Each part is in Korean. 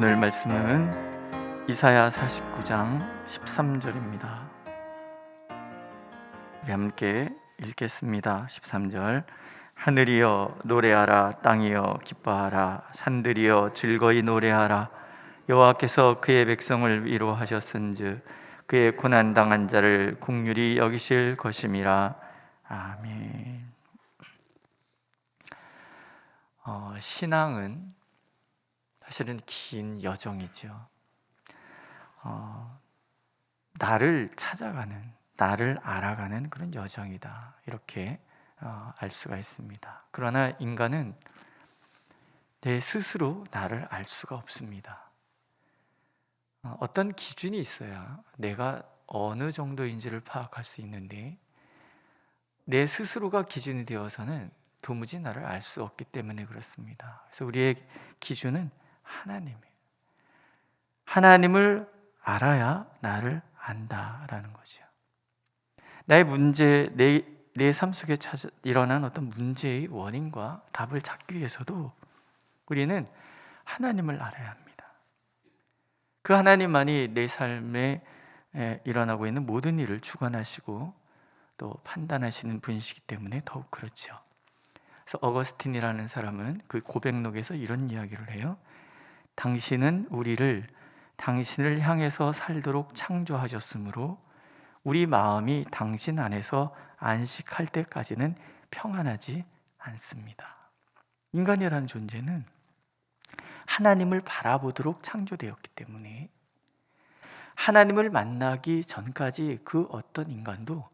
오늘 말씀은 이사야 49장 13절입니다. 우리 함께 읽겠습니다. 13절. 하늘이여 노래하라, 땅이여 기뻐하라, 산들이여 즐거이 노래하라. 여호와께서 그의 백성을 위로하셨은즉 그의 고난당한 자를 긍휼히 여기실 것임이라. 아멘. 신앙은 사실은 긴 여정이죠. 나를 찾아가는, 나를 알아가는 그런 여정이다, 이렇게 알 수가 있습니다. 그러나 인간은 내 스스로 나를 알 수가 없습니다. 어떤 기준이 있어야 내가 어느 정도인지를 파악할 수 있는데, 내 스스로가 기준이 되어서는 도무지 나를 알 수 없기 때문에 그렇습니다. 그래서 우리의 기준은 하나님이에요. 하나님을 알아야 나를 안다라는 거죠. 나의 문제, 내 삶 속에 일어난 어떤 문제의 원인과 답을 찾기 위해서도 우리는 하나님을 알아야 합니다. 그 하나님만이 내 삶에 일어나고 있는 모든 일을 주관하시고 또 판단하시는 분이시기 때문에 더욱 그렇죠. 그래서 어거스틴이라는 사람은 그 고백록에서 이런 이야기를 해요. 당신은 우리를 당신을 향해서 살도록 창조하셨으므로 우리 마음이 당신 안에서 안식할 때까지는 평안하지 않습니다. 인간이라는 존재는 하나님을 바라보도록 창조되었기 때문에 하나님을 만나기 전까지 그 어떤 인간도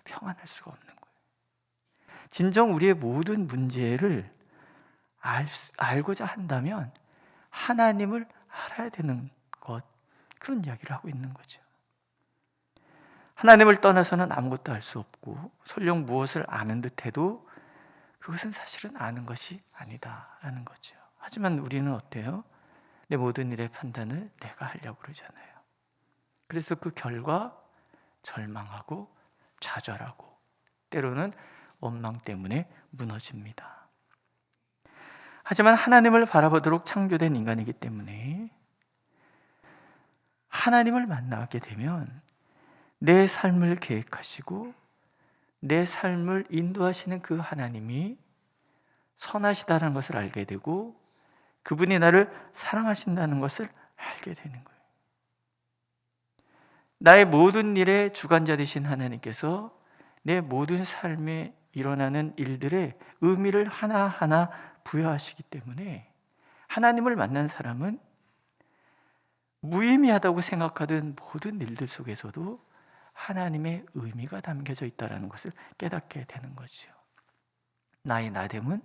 평안할 수가 없는 거예요. 진정 우리의 모든 문제를 알고자 한다면 하나님을 알아야 되는 것, 그런 이야기를 하고 있는 거죠. 하나님을 떠나서는 아무것도 알 수 없고 설령 무엇을 아는 듯해도 그것은 사실은 아는 것이 아니다라는 거죠. 하지만 우리는 어때요? 내 모든 일의 판단을 내가 하려고 그러잖아요. 그래서 그 결과 절망하고 좌절하고 때로는 원망 때문에 무너집니다. 하지만 하나님을 바라보도록 창조된 인간이기 때문에 하나님을 만나게 되면 내 삶을 계획하시고 내 삶을 인도하시는 그 하나님이 선하시다는 것을 알게 되고 그분이 나를 사랑하신다는 것을 알게 되는 거예요. 나의 모든 일의 주관자 되신 하나님께서 내 모든 삶에 일어나는 일들의 의미를 하나하나 부여하시기 때문에 하나님을 만난 사람은 무의미하다고 생각하던 모든 일들 속에서도 하나님의 의미가 담겨져 있다는 것을 깨닫게 되는 거죠. 나의 나됨은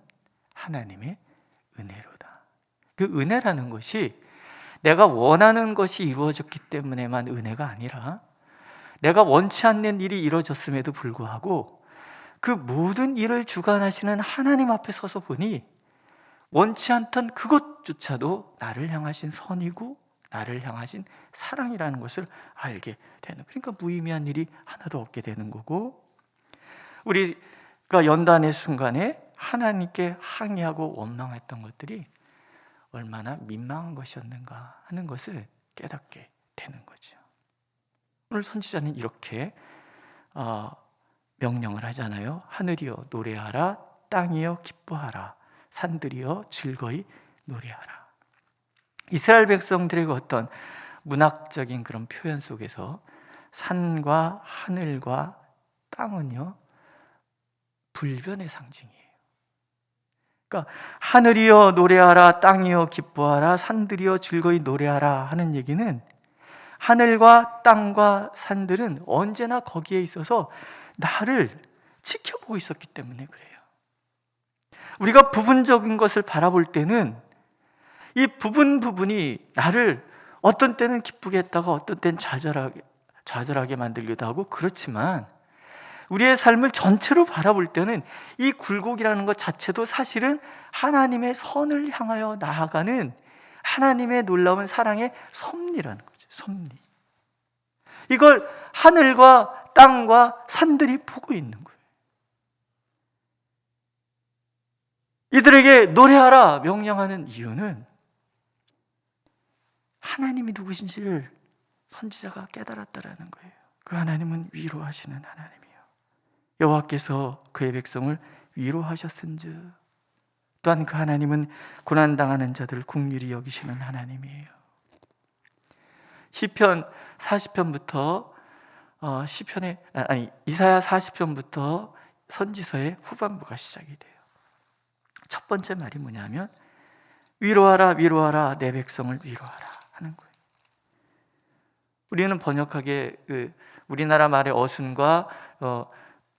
하나님의 은혜로다. 그 은혜라는 것이 내가 원하는 것이 이루어졌기 때문에만 은혜가 아니라 내가 원치 않는 일이 이루어졌음에도 불구하고 그 모든 일을 주관하시는 하나님 앞에 서서 보니 원치 않던 그것조차도 나를 향하신 선이고 나를 향하신 사랑이라는 것을 알게 되는, 그러니까 무의미한 일이 하나도 없게 되는 거고, 우리가 연단의 순간에 하나님께 항의하고 원망했던 것들이 얼마나 민망한 것이었는가 하는 것을 깨닫게 되는 거죠. 오늘 선지자는 이렇게 명령을 하잖아요. 하늘이여 노래하라, 땅이여 기뻐하라, 산들이여 즐거이 노래하라. 이스라엘 백성들의 어떤 문학적인 그런 표현 속에서 산과 하늘과 땅은요 불변의 상징이에요. 그러니까 하늘이여 노래하라, 땅이여 기뻐하라, 산들이여 즐거이 노래하라 하는 얘기는 하늘과 땅과 산들은 언제나 거기에 있어서 나를 지켜보고 있었기 때문에 그래요. 우리가 부분적인 것을 바라볼 때는 이 부분이 나를 어떤 때는 기쁘게 했다가 어떤 때는 좌절하게 만들기도 하고 그렇지만 우리의 삶을 전체로 바라볼 때는 이 굴곡이라는 것 자체도 사실은 하나님의 선을 향하여 나아가는 하나님의 놀라운 사랑의 섭리라는 거죠. 섭리. 이걸 하늘과 땅과 산들이 보고 있는 거예요. 이들에게 노래하라 명령하는 이유는 하나님이 누구신지를 선지자가 깨달았다라는 거예요. 그 하나님은 위로하시는 하나님이에요. 여호와께서 그의 백성을 위로하셨은즉 또한 그 하나님은 고난당하는 자들을 긍휼히 여기시는 하나님이에요. 시편 40편부터 이사야 40편부터 선지서의 후반부가 시작이 돼요. 첫 번째 말이 뭐냐면 위로하라 위로하라 내 백성을 위로하라 하는 거예요. 우리는 번역하게 우리나라 말의 어순과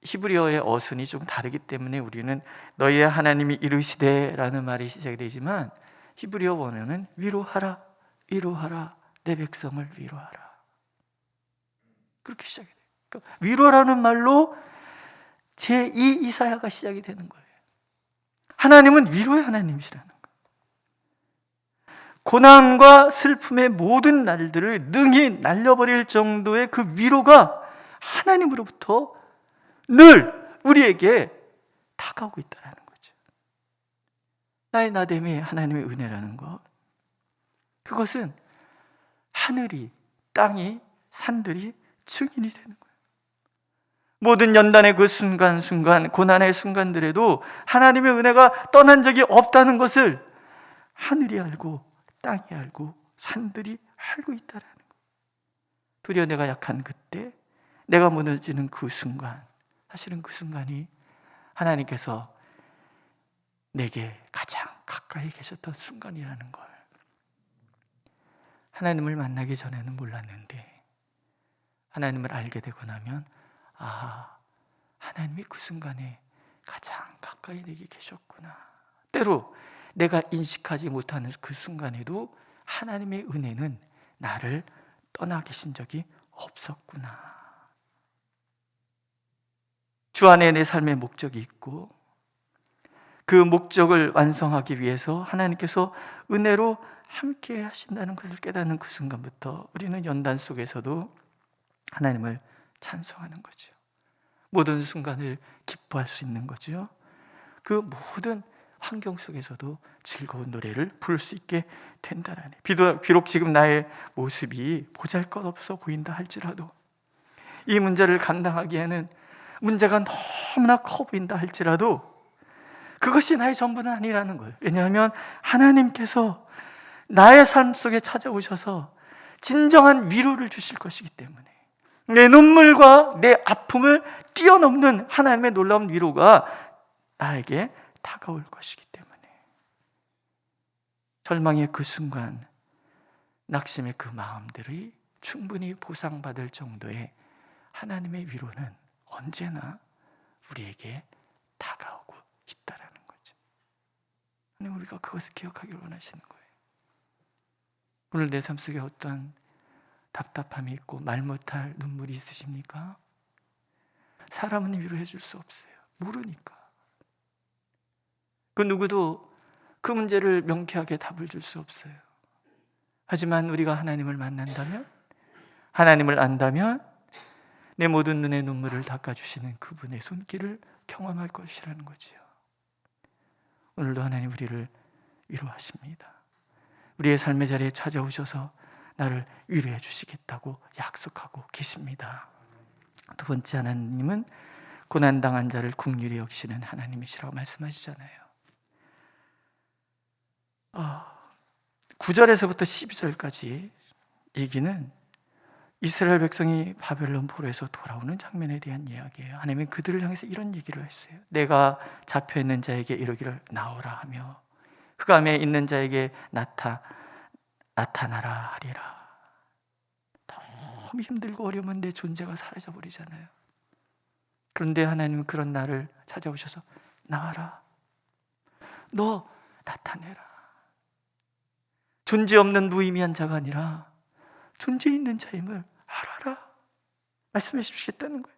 히브리어의 어순이 좀 다르기 때문에 우리는 너희의 하나님이 이르시되라는 말이 시작이 되지만 히브리어 원어는 위로하라 위로하라 내 백성을 위로하라 그렇게 시작이 돼요. 그러니까 위로라는 말로 제2 이사야가 시작이 되는 거예요. 하나님은 위로의 하나님이시라는 거예요. 고난과 슬픔의 모든 날들을 능히 날려버릴 정도의 그 위로가 하나님으로부터 늘 우리에게 다가오고 있다는 거죠. 나의 나됨이 하나님의 은혜라는 것, 그것은 하늘이, 땅이, 산들이 증인이 되는 거예요. 모든 연단의 그 순간순간, 고난의 순간들에도 하나님의 은혜가 떠난 적이 없다는 것을 하늘이 알고 땅이 알고 산들이 알고 있다는 거예요. 도리어 내가 약한 그때, 내가 무너지는 그 순간, 사실은 그 순간이 하나님께서 내게 가장 가까이 계셨던 순간이라는 걸 하나님을 만나기 전에는 몰랐는데 하나님을 알게 되고 나면 하나님이 그 순간에 가장 가까이 내게 계셨구나. 때로 내가 인식하지 못하는 그 순간에도 하나님의 은혜는 나를 떠나 계신 적이 없었구나. 주 안에 내 삶의 목적이 있고 그 목적을 완성하기 위해서 하나님께서 은혜로 함께 하신다는 것을 깨닫는 그 순간부터 우리는 연단 속에서도 하나님을 찬송하는 거죠. 모든 순간을 기뻐할 수 있는 거죠. 그 모든 환경 속에서도 즐거운 노래를 부를 수 있게 된다라네. 비록 지금 나의 모습이 보잘것없어 보인다 할지라도 이 문제를 감당하기에는 문제가 너무나 커 보인다 할지라도 그것이 나의 전부는 아니라는 거예요. 왜냐하면 하나님께서 나의 삶 속에 찾아오셔서 진정한 위로를 주실 것이기 때문에 내 눈물과 내 아픔을 뛰어넘는 하나님의 놀라운 위로가 나에게 다가올 것이기 때문에 절망의 그 순간, 낙심의 그 마음들이 충분히 보상받을 정도의 하나님의 위로는 언제나 우리에게 다가오고 있다라는 거죠. 하나님, 우리가 그것을 기억하기를 원하시는 거예요. 오늘 내 삶 속에 어떤 답답함이 있고 말 못할 눈물이 있으십니까? 사람은 위로해 줄 수 없어요. 모르니까. 그 누구도 그 문제를 명쾌하게 답을 줄 수 없어요. 하지만 우리가 하나님을 만난다면, 하나님을 안다면 내 모든 눈의 눈물을 닦아주시는 그분의 손길을 경험할 것이라는 거지요. 오늘도 하나님 우리를 위로하십니다. 우리의 삶의 자리에 찾아오셔서 나를 위로해 주시겠다고 약속하고 계십니다. 두 번째, 하나님은 고난당한 자를 긍휼히 여기시는 하나님이시라고 말씀하시잖아요. 9절에서부터 12절까지 얘기는 이스라엘 백성이 바벨론 포로에서 돌아오는 장면에 대한 이야기예요. 하나님은 그들을 향해서 이런 얘기를 했어요. 내가 잡혀있는 자에게 이르기를 나오라 하며 흑암에 있는 자에게 나타나라 하리라. 너무 힘들고 어려우면 내 존재가 사라져버리잖아요. 그런데 하나님은 그런 나를 찾아오셔서 나와라, 너 나타내라. 존재 없는 무의미한 자가 아니라 존재 있는 자임을 알아라 말씀해 주시겠다는 거예요.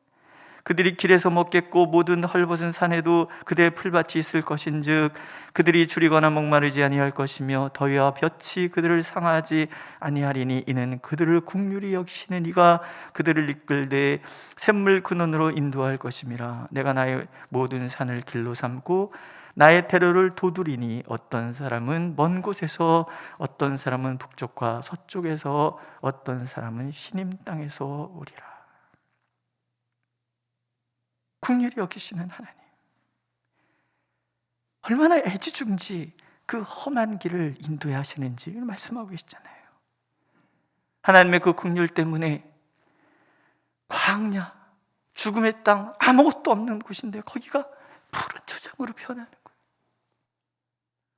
그들이 길에서 먹겠고 모든 헐벗은 산에도 그들의 풀밭이 있을 것인즉 그들이 줄이거나 목마르지 아니할 것이며 더위와 볕이 그들을 상하지 아니하리니 이는 그들을 긍휼히 여기시는 이가 그들을 이끌되 샘물 근원으로 인도할 것임이라. 내가 나의 모든 산을 길로 삼고 나의 테러를 도두리니 어떤 사람은 먼 곳에서, 어떤 사람은 북쪽과 서쪽에서, 어떤 사람은 시님 땅에서 오리라. 긍휼히 여기시는 하나님, 얼마나 애지중지 그 험한 길을 인도해 하시는지 말씀하고 계시잖아요. 하나님의 그 긍휼 때문에 광야, 죽음의 땅, 아무것도 없는 곳인데 거기가 푸른 초장으로 변하는 거예요.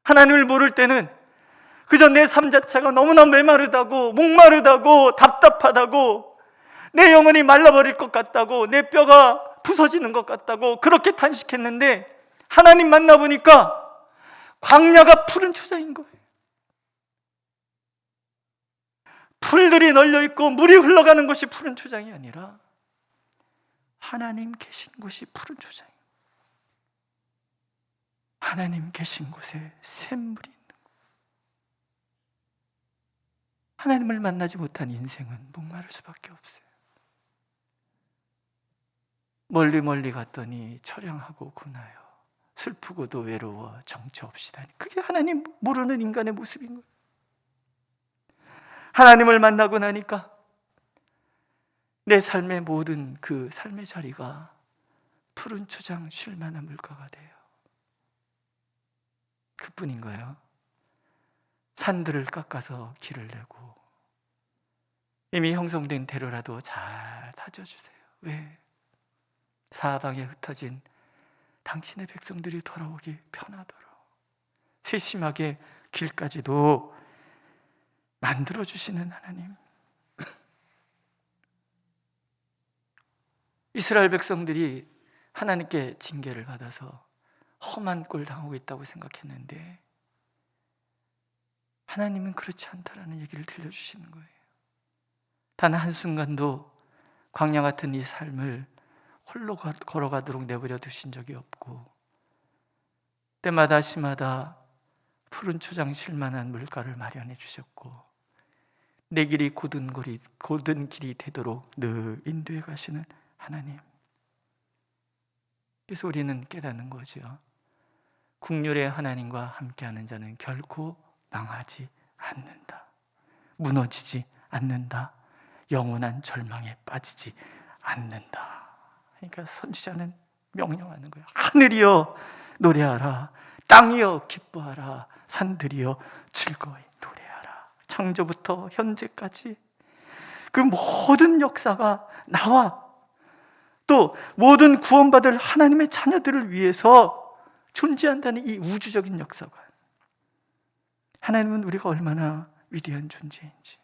하나님을 모를 때는 그저 내 삶 자체가 너무나 메마르다고, 목마르다고, 답답하다고, 내 영혼이 말라버릴 것 같다고, 내 뼈가 부서지는 것 같다고 그렇게 탄식했는데, 하나님 만나보니까 광야가 푸른 초장인 거예요. 풀들이 널려있고 물이 흘러가는 곳이 푸른 초장이 아니라 하나님 계신 곳이 푸른 초장이에요. 하나님 계신 곳에 샘물이 있는 거예요. 하나님을 만나지 못한 인생은 목마를 수밖에 없어요. 멀리 멀리 갔더니 처량하고 고나요. 슬프고도 외로워 정처 없이다니. 그게 하나님 모르는 인간의 모습인 거예요. 하나님을 만나고 나니까 내 삶의 모든 그 삶의 자리가 푸른 초장 쉴 만한 물가가 돼요. 그뿐인가요? 산들을 깎아서 길을 내고 이미 형성된 대로라도 잘 다져주세요. 왜? 사방에 흩어진 당신의 백성들이 돌아오기 편하도록 세심하게 길까지도 만들어주시는 하나님. 이스라엘 백성들이 하나님께 징계를 받아서 험한 꼴 당하고 있다고 생각했는데 하나님은 그렇지 않다라는 얘기를 들려주시는 거예요. 단 한순간도 광야 같은 이 삶을 홀로 걸어가도록 내버려 두신 적이 없고 때마다 시마다 푸른 초장 쉴만한 물가를 마련해 주셨고 내 길이 고든 길이 되도록 늘 인도해 가시는 하나님. 그래서 우리는 깨닫는 거죠. 긍휼의 하나님과 함께하는 자는 결코 망하지 않는다. 무너지지 않는다. 영원한 절망에 빠지지 않는다. 그러니까 선지자는 명령하는 거예요. 하늘이여 노래하라. 땅이여 기뻐하라. 산들이여 즐거이 노래하라. 창조부터 현재까지 그 모든 역사가 나와 또 모든 구원받을 하나님의 자녀들을 위해서 존재한다는 이 우주적인 역사관. 하나님은 우리가 얼마나 위대한 존재인지,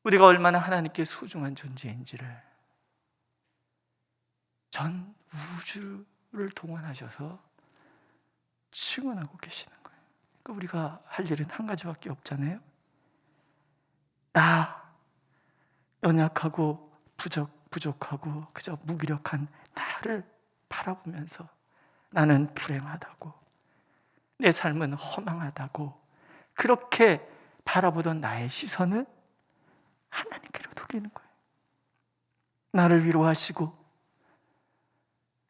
우리가 얼마나 하나님께 소중한 존재인지를 전 우주를 동원하셔서 증언하고 계시는 거예요. 그러니까 우리가 할 일은 한 가지밖에 없잖아요. 나 연약하고 부족하고 그저 무기력한 나를 바라보면서 나는 불행하다고, 내 삶은 허망하다고 그렇게 바라보던 나의 시선을 하나님께로 돌리는 거예요. 나를 위로하시고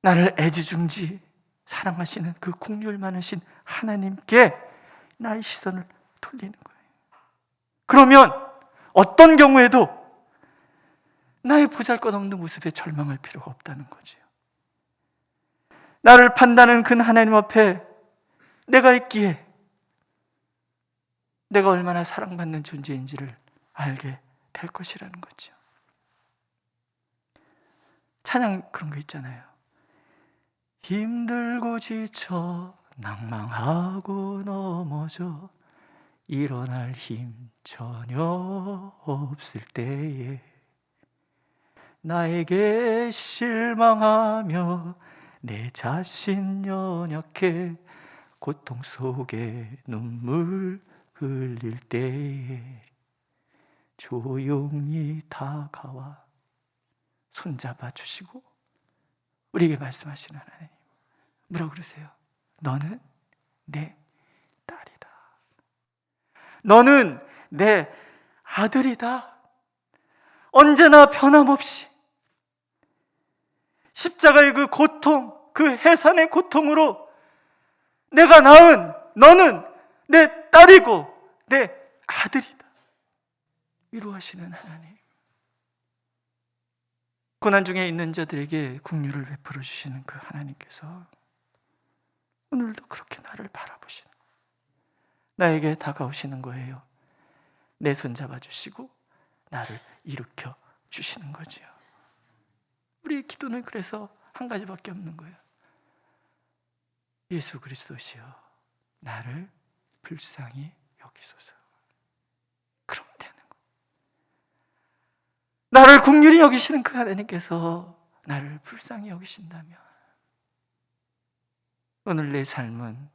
나를 애지중지 사랑하시는 그 긍휼 많으신 하나님께 나의 시선을 돌리는 거예요. 그러면 어떤 경우에도 나의 보잘것없는 모습에 절망할 필요가 없다는 거죠. 나를 판단하는 그 하나님 앞에 내가 있기에 내가 얼마나 사랑받는 존재인지를 알게 될 것이라는 거죠. 찬양 그런 거 있잖아요. 힘들고 지쳐 낭망하고 넘어져 일어날 힘 전혀 없을 때에 나에게 실망하며 내 자신 연약해 고통 속에 눈물 흘릴 때에 조용히 다가와 손잡아 주시고 우리에게 말씀하시는 하나님, 뭐라고 그러세요? 너는 내 딸이다. 너는 내 아들이다. 언제나 변함없이 십자가의 그 고통, 그 해산의 고통으로 내가 낳은 너는 내 딸이고 내 아들이다. 위로하시는 하나님, 고난 중에 있는 자들에게 긍휼을 베풀어 주시는 그 하나님께서 오늘도 그렇게 나를 바라보시는, 나에게 다가오시는 거예요. 내 손 잡아주시고 나를 일으켜 주시는 거지요. 우리의 기도는 그래서 한 가지밖에 없는 거예요. 예수 그리스도시여, 나를 불쌍히 여기소서. 그러면 되는 거예요. 나를 긍휼히 여기시는 그 하나님께서 나를 불쌍히 여기신다면, 오늘 내 삶은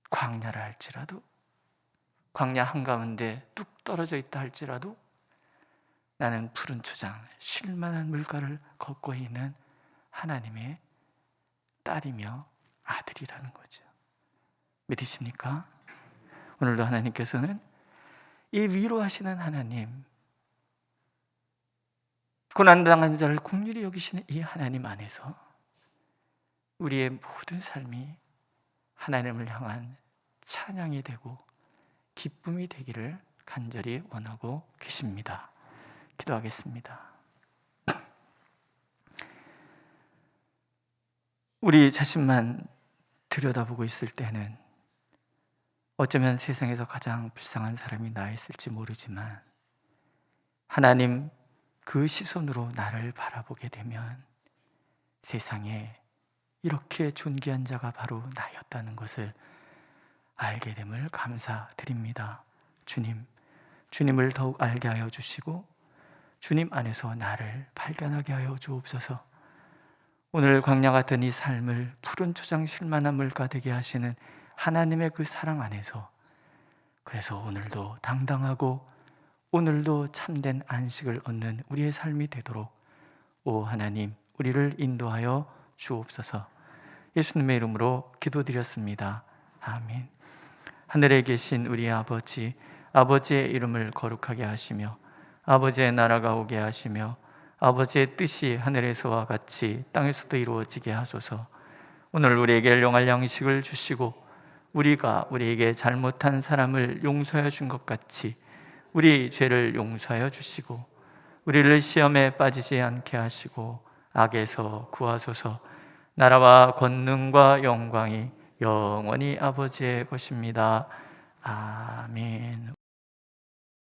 광야라 할지라도, 광야 한가운데 뚝 떨어져 있다 할지라도 나는 푸른 초장, 쉴만한 물가를 걷고 있는 하나님의 딸이며 아들이라는 거죠. 믿으십니까? 오늘도 하나님께서는 이 위로하시는 하나님, 고난당한 자를 긍휼히 여기시는 이 하나님 안에서 우리의 모든 삶이 하나님을 향한 찬양이 되고 기쁨이 되기를 간절히 원하고 계십니다. 기도하겠습니다. 우리 자신만 들여다보고 있을 때는 어쩌면 세상에서 가장 불쌍한 사람이 나 있을지 모르지만, 하나님 그 시선으로 나를 바라보게 되면 세상에 이렇게 존귀한 자가 바로 나였다는 것을 알게 됨을 감사드립니다. 주님을 더욱 알게 하여 주시고 주님 안에서 나를 발견하게 하여 주옵소서. 오늘 광야 같은 이 삶을 푸른 초장 쉴만한 물가 되게 하시는 하나님의 그 사랑 안에서, 그래서 오늘도 당당하고 오늘도 참된 안식을 얻는 우리의 삶이 되도록 오 하나님, 우리를 인도하여 주옵소서. 예수님의 이름으로 기도드렸습니다. 아멘. 하늘에 계신 우리 아버지, 아버지의 이름을 거룩하게 하시며 아버지의 나라가 오게 하시며 아버지의 뜻이 하늘에서와 같이 땅에서도 이루어지게 하소서. 오늘 우리에게 일용할 양식을 주시고 우리가 우리에게 잘못한 사람을 용서해 준 것 같이 우리 죄를 용서하여 주시고 우리를 시험에 빠지지 않게 하시고 악에서 구하소서. 나라와 권능과 영광이 영원히 아버지의 것입니다. 아멘.